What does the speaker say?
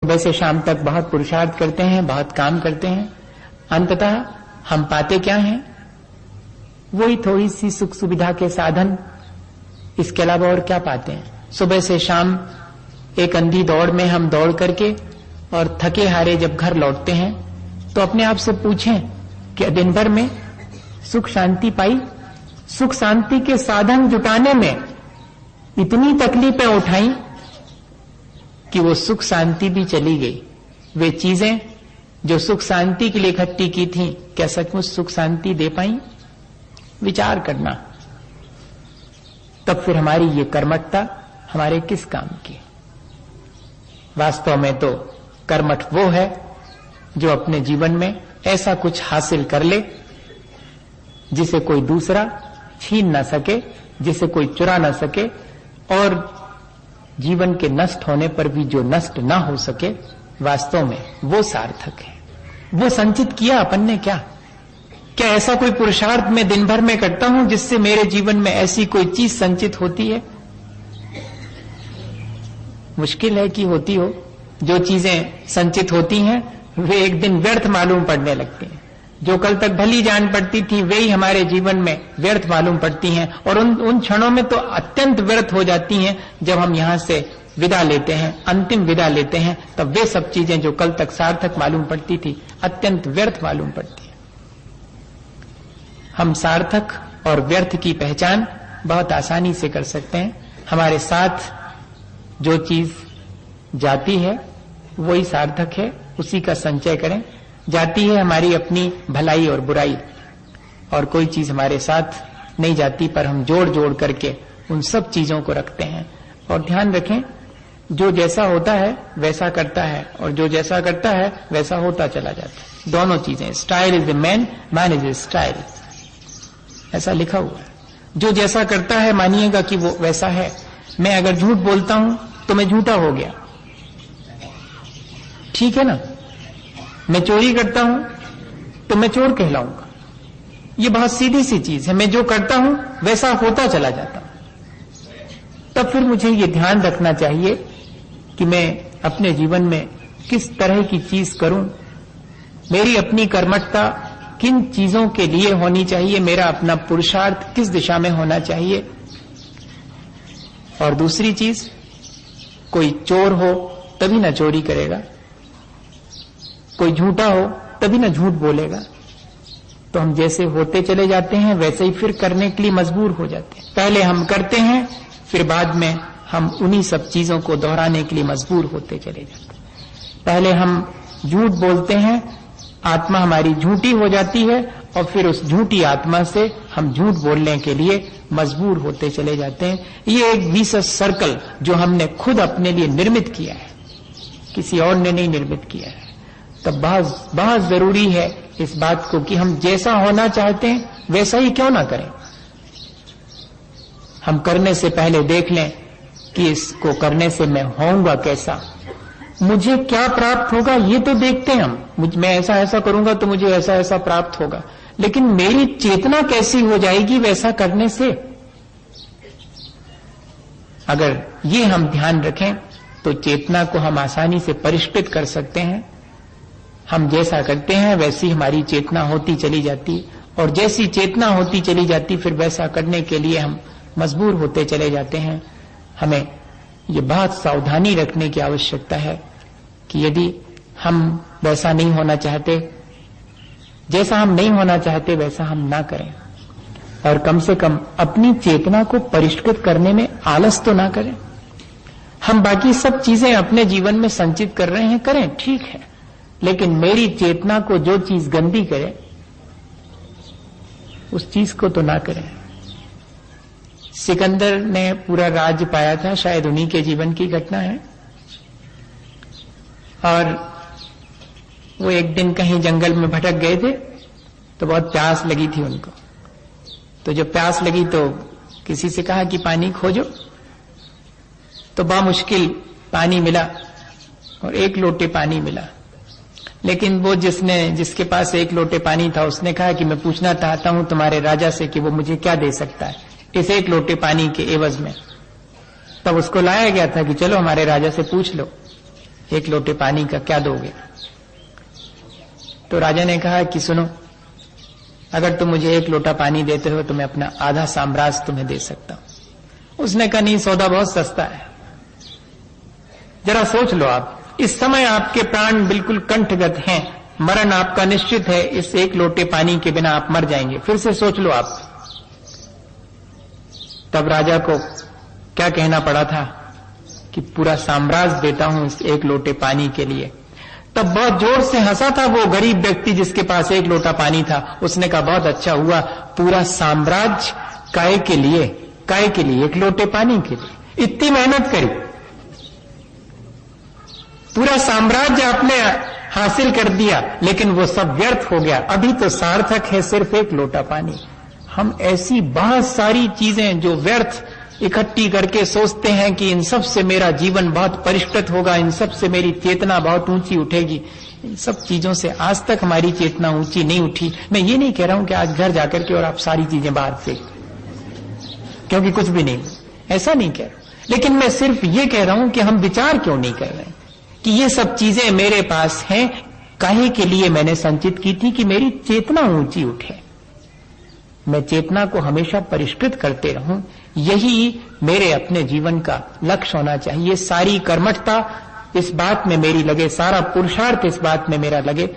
सुबह से शाम तक बहुत पुरुषार्थ करते हैं, बहुत काम करते हैं, अंततः हम पाते क्या हैं? वही थोड़ी सी सुख सुविधा के साधन, इसके अलावा और क्या पाते हैं? सुबह से शाम एक अंधी दौड़ में हम दौड़ करके और थके हारे जब घर लौटते हैं तो अपने आप से पूछें कि दिन भर में सुख शांति पाई? सुख शांति के साधन जुटाने में इतनी तकलीफें उठाई कि वो सुख शांति भी चली गई। वे चीजें जो सुख शांति के लिए इकट्ठी की थी, क्या सचमुच सुख शांति दे पाई? विचार करना। तब फिर हमारी ये कर्मठता हमारे किस काम की? वास्तव में तो कर्मठ वो है जो अपने जीवन में ऐसा कुछ हासिल कर ले जिसे कोई दूसरा छीन ना सके, जिसे कोई चुरा ना सके, और जीवन के नष्ट होने पर भी जो नष्ट ना हो सके, वास्तव में वो सार्थक है। वो संचित किया अपन ने क्या ऐसा कोई पुरुषार्थ मैं दिन भर में करता हूं जिससे मेरे जीवन में ऐसी कोई चीज संचित होती है? मुश्किल है कि होती हो। जो चीजें संचित होती हैं वे एक दिन व्यर्थ मालूम पड़ने लगती हैं। जो कल तक भली जान पड़ती थी वे ही हमारे जीवन में व्यर्थ मालूम पड़ती हैं, और उन क्षणों में तो अत्यंत व्यर्थ हो जाती हैं जब हम यहां से विदा लेते हैं, अंतिम विदा लेते हैं, तब वे सब चीजें जो कल तक सार्थक मालूम पड़ती थी अत्यंत व्यर्थ मालूम पड़ती हैं। हम सार्थक और व्यर्थ की पहचान बहुत आसानी से कर सकते हैं। हमारे साथ जो चीज जाती है वही सार्थक है, उसी का संचय करें। जाती है हमारी अपनी भलाई और बुराई, और कोई चीज हमारे साथ नहीं जाती, पर हम जोड़ जोड़ करके उन सब चीजों को रखते हैं। और ध्यान रखें, जो जैसा होता है वैसा करता है, और जो जैसा करता है वैसा होता चला जाता है। दोनों चीजें, style is a man, man is a style, ऐसा लिखा हुआ है। जो जैसा करता है मानिएगा कि वो वैसा है। मैं अगर झूठ बोलता हूं तो मैं झूठा हो गया, ठीक है ना? मैं चोरी करता हूं तो मैं चोर कहलाऊंगा। ये बहुत सीधी सी चीज है। मैं जो करता हूं वैसा होता चला जाता हूं। तब फिर मुझे ये ध्यान रखना चाहिए कि मैं अपने जीवन में किस तरह की चीज करूं, मेरी अपनी कर्मठता किन चीजों के लिए होनी चाहिए, मेरा अपना पुरुषार्थ किस दिशा में होना चाहिए। और दूसरी चीज, कोई चोर हो तभी ना चोरी करेगा, कोई झूठा हो तभी ना झूठ बोलेगा। तो हम जैसे होते चले जाते हैं वैसे ही फिर करने के लिए मजबूर हो जाते हैं। पहले हम करते हैं, फिर बाद में हम उन्हीं सब चीजों को दोहराने के लिए मजबूर होते चले जाते हैं। पहले हम झूठ बोलते हैं, आत्मा हमारी झूठी हो जाती है, और फिर उस झूठी आत्मा से हम झूठ बोलने के लिए मजबूर होते चले जाते हैं। ये एक विशेष सर्कल जो हमने खुद अपने लिए निर्मित किया है, किसी और ने नहीं निर्मित किया है। तब बहुत जरूरी है इस बात को कि हम जैसा होना चाहते हैं वैसा ही क्यों ना करें। हम करने से पहले देख लें कि इसको करने से मैं होऊंगा कैसा, मुझे क्या प्राप्त होगा, ये तो देखते हैं हम। मैं ऐसा ऐसा करूंगा तो मुझे ऐसा ऐसा प्राप्त होगा, लेकिन मेरी चेतना कैसी हो जाएगी वैसा करने से? अगर ये हम ध्यान रखें तो चेतना को हम आसानी से परिष्कृत कर सकते हैं। हम जैसा करते हैं वैसी हमारी चेतना होती चली जाती, और जैसी चेतना होती चली जाती फिर वैसा करने के लिए हम मजबूर होते चले जाते हैं। हमें ये बहुत सावधानी रखने की आवश्यकता है कि यदि हम वैसा नहीं होना चाहते, जैसा हम नहीं होना चाहते वैसा हम ना करें, और कम से कम अपनी चेतना को परिष्कृत करने में आलस तो ना करें। हम बाकी सब चीजें अपने जीवन में संचित कर रहे हैं, करें, ठीक है, लेकिन मेरी चेतना को जो चीज गंदी करे उस चीज को तो ना करें। सिकंदर ने पूरा राज्य पाया था, शायद उन्हीं के जीवन की घटना है। और वो एक दिन कहीं जंगल में भटक गए थे, तो बहुत प्यास लगी थी उनको। तो जब प्यास लगी तो किसी से कहा कि पानी खोजो, तो बामुश्किल पानी मिला, और एक लोटे पानी मिला। लेकिन वो जिसके पास एक लोटे पानी था उसने कहा कि मैं पूछना चाहता हूं तुम्हारे राजा से कि वो मुझे क्या दे सकता है इस एक लोटे पानी के एवज में। तब उसको लाया गया था कि चलो हमारे राजा से पूछ लो। एक लोटे पानी का क्या दोगे? तो राजा ने कहा कि सुनो, अगर तुम मुझे एक लोटा पानी देते हो तो मैं अपना आधा साम्राज्य तुम्हें दे सकता हूं। उसने कहा नहीं, सौदा बहुत सस्ता है। जरा सोच लो, आप इस समय आपके प्राण बिल्कुल कंठगत हैं, मरण आपका निश्चित है, इस एक लोटे पानी के बिना आप मर जाएंगे। फिर से सोच लो आप। तब राजा को क्या कहना पड़ा था कि पूरा साम्राज्य देता हूं इस एक लोटे पानी के लिए। तब बहुत जोर से हंसा था वो गरीब व्यक्ति जिसके पास एक लोटा पानी था। उसने कहा बहुत अच्छा हुआ, पूरा साम्राज्य काय के लिए, काय के लिए, एक लोटे पानी के लिए इतनी मेहनत करी, पूरा साम्राज्य आपने हासिल कर दिया, लेकिन वो सब व्यर्थ हो गया। अभी तो सार्थक है सिर्फ एक लोटा पानी। हम ऐसी बहुत सारी चीजें जो व्यर्थ इकट्ठी करके सोचते हैं कि इन सब से मेरा जीवन बहुत परिष्कृत होगा, इन सब से मेरी चेतना बहुत ऊंची उठेगी। इन सब चीजों से आज तक हमारी चेतना ऊंची नहीं उठी। मैं ये नहीं कह रहा हूं कि आज घर जाकर के और आप सारी चीजें बाहर फेंक, क्योंकि कुछ भी नहीं, ऐसा नहीं कह रहा। लेकिन मैं सिर्फ ये कह रहा हूं कि हम विचार क्यों नहीं कर रहे कि ये सब चीजें मेरे पास हैं, काहे के लिए मैंने संचित की थी कि मेरी चेतना ऊंची उठे, मैं चेतना को हमेशा परिष्कृत करते रहूं। यही मेरे अपने जीवन का लक्ष्य होना चाहिए। सारी कर्मठता इस बात में मेरी लगे, सारा पुरुषार्थ इस बात में मेरा लगे